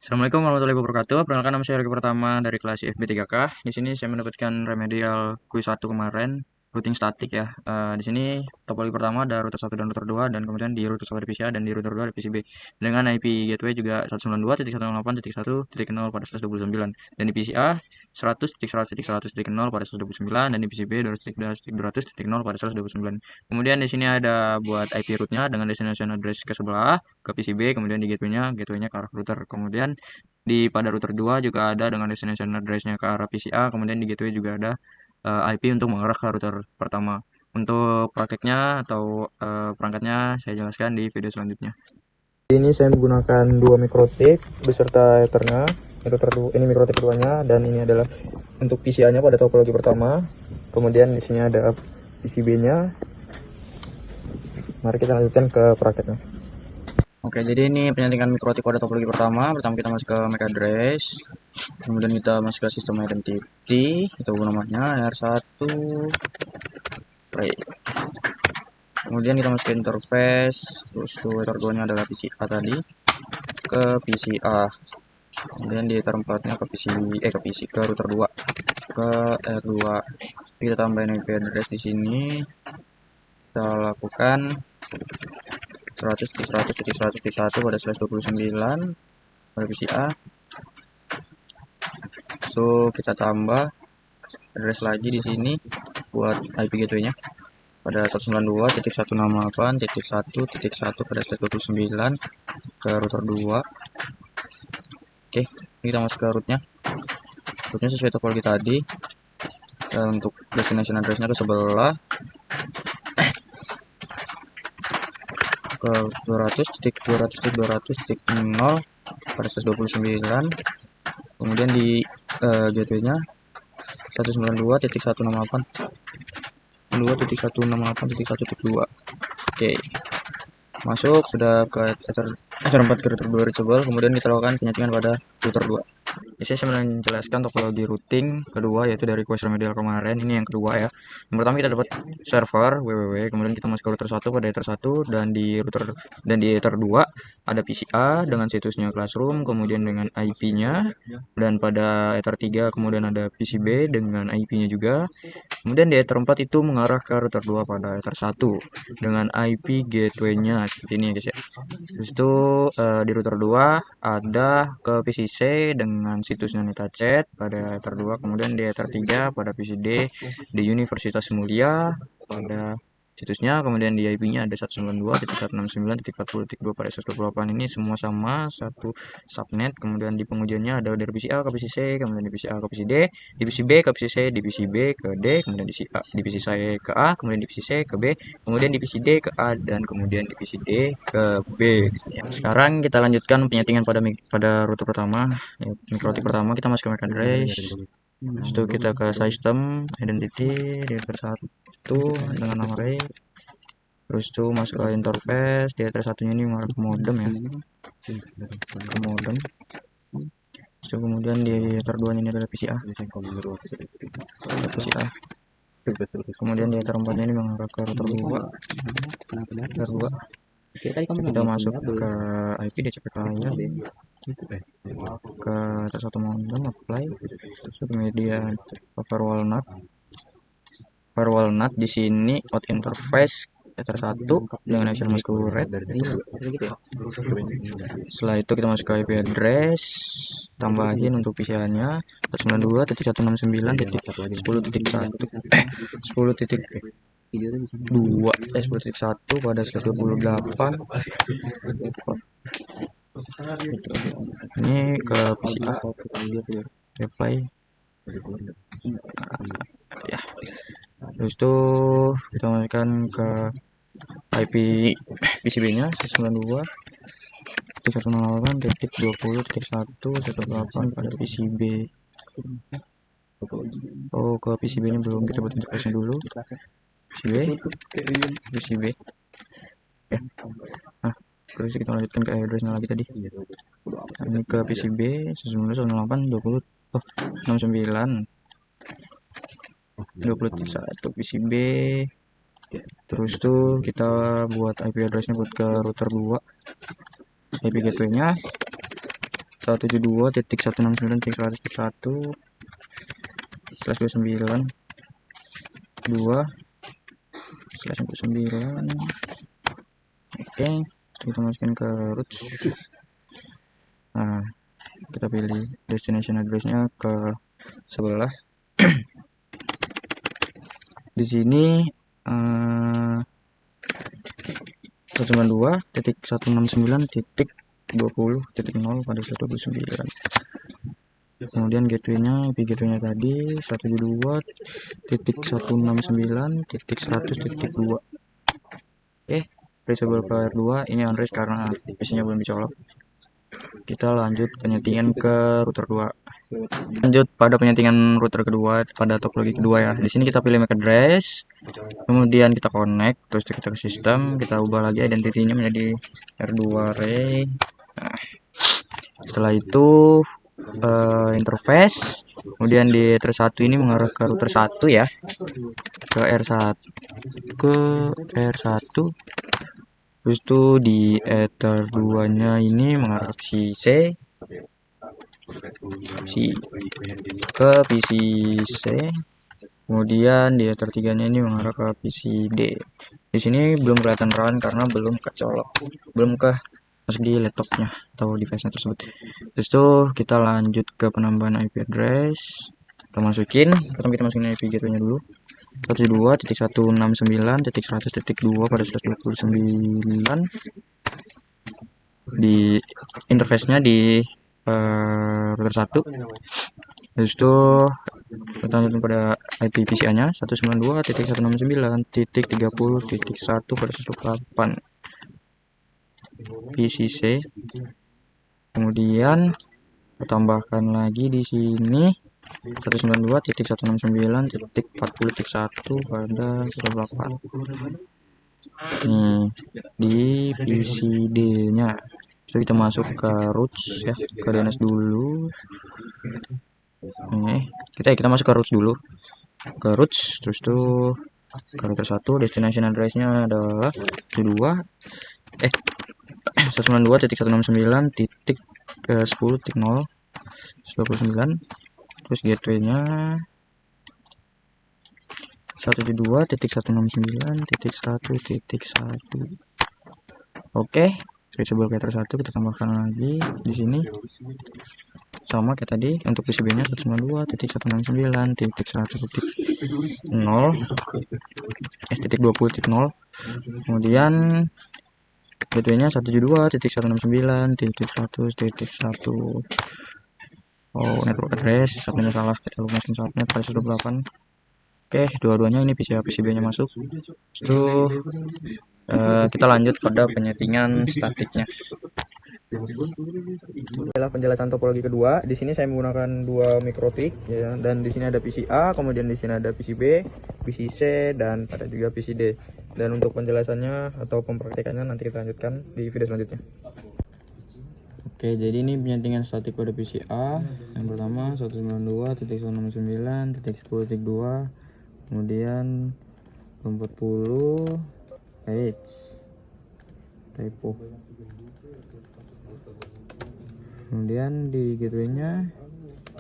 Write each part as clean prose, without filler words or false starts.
Assalamualaikum warahmatullahi wabarakatuh. Perkenalkan, nama saya Regi Pertama dari kelas IFB 3K. Di sini saya mendapatkan remedial quiz 1 kemarin, routing statik ya. Di sini topologi pertama ada router 1 dan router 2, dan kemudian di router 1 ada PCA dan di router 2 ada PCB. Dengan IP gateway juga 192.168.0 pada 129, dan di PCA 100.100.100.0 pada 129, dan di PCB 200.200.0 pada 129. Kemudian di sini ada buat IP rootnya dengan destination address ke sebelah ke PCB, kemudian di gateway-nya ke arah router. Kemudian pada router 2 juga ada dengan destination address-nya ke arah PCA, kemudian di gateway juga ada IP untuk mengarah ke router pertama. Untuk prakteknya atau perangkatnya saya jelaskan di video selanjutnya. Ini saya menggunakan dua mikrotip beserta ethernya. Ini mikrotip keduanya, dan ini adalah untuk PCA-nya pada topologi pertama. Kemudian di sini ada PCB-nya. Mari kita lanjutkan ke prakteknya. Oke, jadi ini penyuntikan mikrotip pada topologi pertama. Pertama kita masuk ke MAC address, kemudian kita masuk ke sistem identity, kita ubah namanya R1 play. Kemudian kita masuk ke interface, terus ether 2 nya adalah PCA tadi, ke PCA. Kemudian di ether 4 nya ke ke router 2, ke R2. Kita tambahin IP address di sini. Kita lakukan 100.100.100.1 pada 129 pada PCA. So kita tambah address lagi di sini buat IP gateway-nya pada 192.168.1.1 pada 129 ke router 2. Oke, ini kita masuk ke rootnya. Rootnya sesuai topologi tadi. Untuk destination address-nya ke sebelah ke 200.200.200.0 pada 129. Kemudian di gateway-nya 192.168.2.168.1.2. Oke, masuk sudah ke ether 4 ke router 2 reachable. Kemudian kita lakukan penyuntikan pada router 2. Di sini saya menjelaskan topologi routing kedua, yaitu dari quest remedial kemarin. Ini yang kedua ya. Yang pertama kita dapat server www, kemudian kita masuk ke router 1 pada ether 1, dan di ether 2 ada PCA dengan situsnya classroom, kemudian dengan IP-nya, dan pada ether 3 kemudian ada PCB dengan IP-nya juga. Kemudian di ether 4 itu mengarah ke router 2 pada ether 1 dengan IP gateway-nya seperti ini ya guys ya. Terus itu di router 2 ada ke PCC dengan situsnya NetaChat pada ether 2, kemudian di ether 3 pada PCD di Universitas Mulia pada situsnya, kemudian di IP-nya ada 192.169.40.2 pada 128. Ini semua sama satu subnet. Kemudian di pengujiannya ada dari PCA ke PCC, kemudian di PCA ke PCD, di PCB ke PCC, di PCB ke D, kemudian di PCC ke A, kemudian di PCC ke B, kemudian di PCD ke A, dan kemudian di PCD ke B. Sekarang kita lanjutkan penyettingan pada rute pertama, mikrotip pertama. Kita masuk ke MAC address. Terus itu kita ke system identity di router 1 dengan nama array. Terus itu masuk ke interface. Di router satunya ini mengarah ke modem ya, ke modem. Terus kemudian di router 2 ini adalah PCA. PCA. Kemudian di router 4 ini mengarah ke router 2. Router 2. Kita masuk ke IP DCP client, ke router 1 modem, apply. Kemudian firewall NAT di sini out interface ether 1 dengan hasil masquerade. Setelah itu kita masuk ke IP address, tambahin untuk PCA-nya 192.169.10.1 pada 128. Ini ke PCA, apply ya. Terus itu kita masukkan ke IP PCB-nya 192.168.20.118 pada PCB. Oh, ke PCB-nya belum, kita buat interface-nya dulu. PCB ya. Nah, terus kita lanjutkan ke address-nya lagi tadi. Ini ke PCB 192.168.20.1 PCB. Terus tuh kita buat IP address-nya buat ke router 2, IP gateway-nya 172.169.169.2/29. Oke, kita masukin ke roots. Nah, kita pilih destination address-nya ke sebelah. Di sini 192.169.20.0 pada 129. Kemudian gateway-nya, IP gateway-nya tadi 172.169.100.2. Oke, reachable ke R2. Ini on race karena PC-nya belum dicolok. Kita lanjut penyetingan ke router 2. Lanjut pada penyetingan router kedua, pada topologi kedua ya. Di sini kita pilih MAC address, kemudian kita connect, terus kita ke sistem, kita ubah lagi identity-nya menjadi R2 array. Nah, setelah itu interface, kemudian di ether 1 ini mengarah ke router 1 ya, ke R1, terus itu di ether 2 nya ini mengarah ke PC C, ke PC C, kemudian di ether 3 nya ini mengarah ke PC D. Di sini belum kelihatan run karena belum kecolok, belum ke masuk di laptopnya atau device-nya tersebut. Terus tuh kita lanjut ke penambahan IP address. Pertama kita masukin IP gateway-nya dulu. 192.169.100.2 pada 129. Di interface-nya di router 1. Terus itu kita lanjut pada IP PCA-nya 192.169.30.1 pada 108 PCC. Kemudian kita tambahkan lagi di sini 192.169.40.1 pada 108. Nih di PCD-nya. Terus kita masuk ke roots ya, ke DNS dulu. Nih, kita masuk ke roots dulu. Ke roots, terus tuh ke router 1, destination address-nya adalah 192.169.10.029. Terus gateway-nya 172.169.100.1. Oke, reachable ke ether 1 kita tambahkan lagi di sini. Sama kayak tadi untuk PCB-nya 192.169.0.20.0. Kemudian gateway-nya 172.169.100.1. Oh, network address, subnet salah, kita lupa masukin subnet pada 108. Oke, dua-duanya ini PCB-nya masuk. Itu kita lanjut pada penyetingan statiknya. Adalah penjelasan topologi kedua. Di sini saya menggunakan dua mikrotik ya, dan di sini ada PCA, kemudian di sini ada PCB, PCC, dan ada juga PCD. Dan untuk penjelasannya atau pempraktikannya nanti kita lanjutkan di video selanjutnya. Oke, jadi ini penyetingan statik pada PCA. Yang pertama 192.169.10.2, kemudian 40 typo. Kemudian di gateway-nya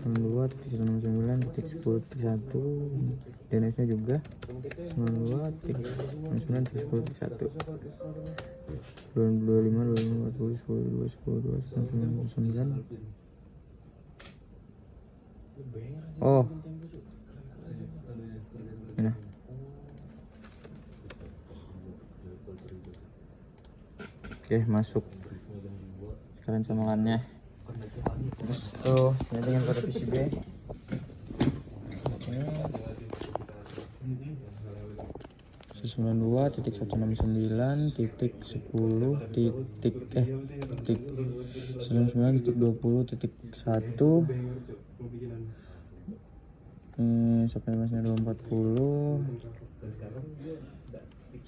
92.169.10.1, DNS-nya juga 92.169.10.1. 25 Oh, nah. Oke, masuk sekarang sama LAN-nya. Terus tuh penyetingan pada PCB ini 99.20.1 sampai masnya 240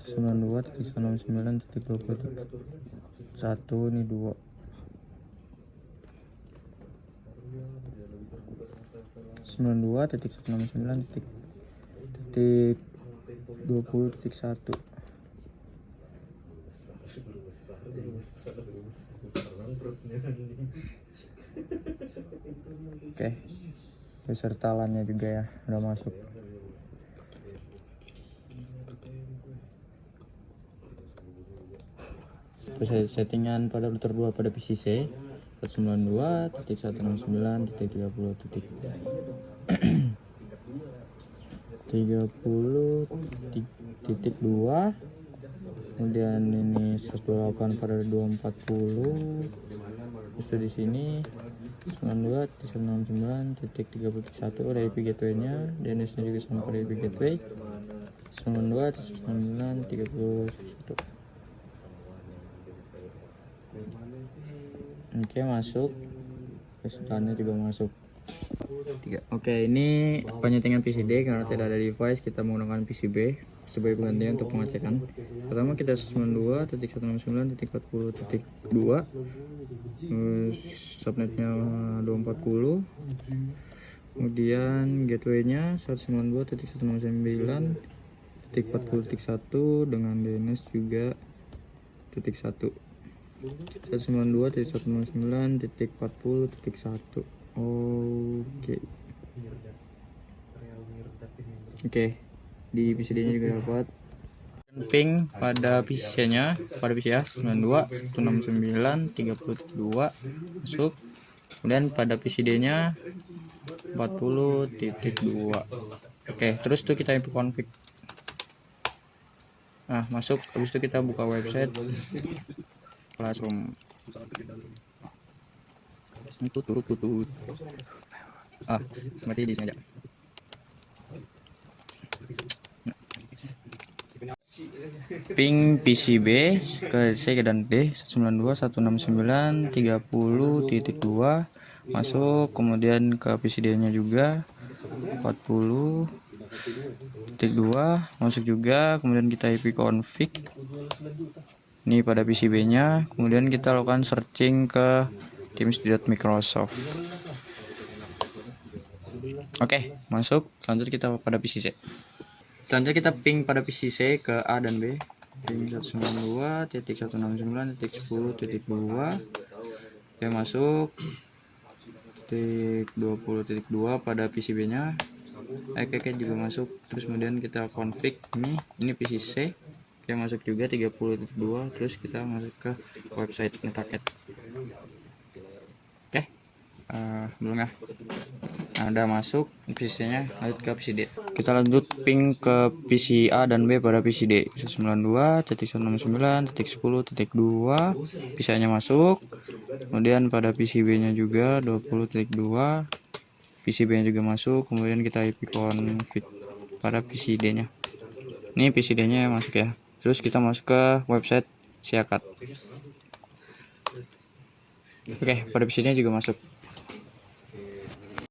92.169.20.1 ini 2. Sembilan dua titik 169.20.1. Oke, beserta LAN-nya juga ya udah masuk. Terus settingan pada router 2 pada PC C 192.130.30.2, kemudian ini 128 pada 240. Terus di sini 92.169.30.1 ada IP gateway-nya, DNS-nya juga sama pada IP gateway 92.169.30.1. Oke, masuk. Pesannya juga masuk. Oke, ini penyetingan PCD karena tidak ada device, kita menggunakan PCB sebagai penggantian untuk pengecekan. Pertama kita 92.169.40.2, subnetnya 240, kemudian gateway-nya 192.169.40.1 dengan DNS juga .1 192.169.40.1. Oke, di PCD-nya juga dapat ping pada PC-nya, pada PC A 92.169.30.2 masuk. Kemudian pada PCD-nya 40.2. Oke, terus tuh kita input config. Nah, masuk. Habis itu kita buka website Classroom. Tutut. Mati di sini aja. Ping PCB ke C dan D 192.169.30.2 masuk, kemudian ke PCD-nya juga 40.2 masuk juga, kemudian kita IP config ini pada PCB-nya, kemudian kita lakukan searching ke teams.microsoft. Oke, masuk. Selanjutnya kita pada PC C. Selanjutnya kita ping pada PC C ke A dan B. Ping 192.169.10.2. Oke, masuk. 20.2 pada PCB-nya. Oke juga masuk. Terus kemudian kita config ini PC C. Oke, masuk juga 30.2. Terus kita masuk ke website Netaket. Oke. Belum ya. Nah, udah masuk PC-nya, lanjut ke PC D. Kita lanjut ping ke PC A dan B pada PC D 192.169.10.2. PC-nya masuk. Kemudian pada PCB-nya juga 20.2. PCB-nya juga masuk. Kemudian kita IP config pada PCD-nya. Ini PCD-nya masuk ya. Terus kita masuk ke website Siakat. Oke, pada PCD-nya juga masuk.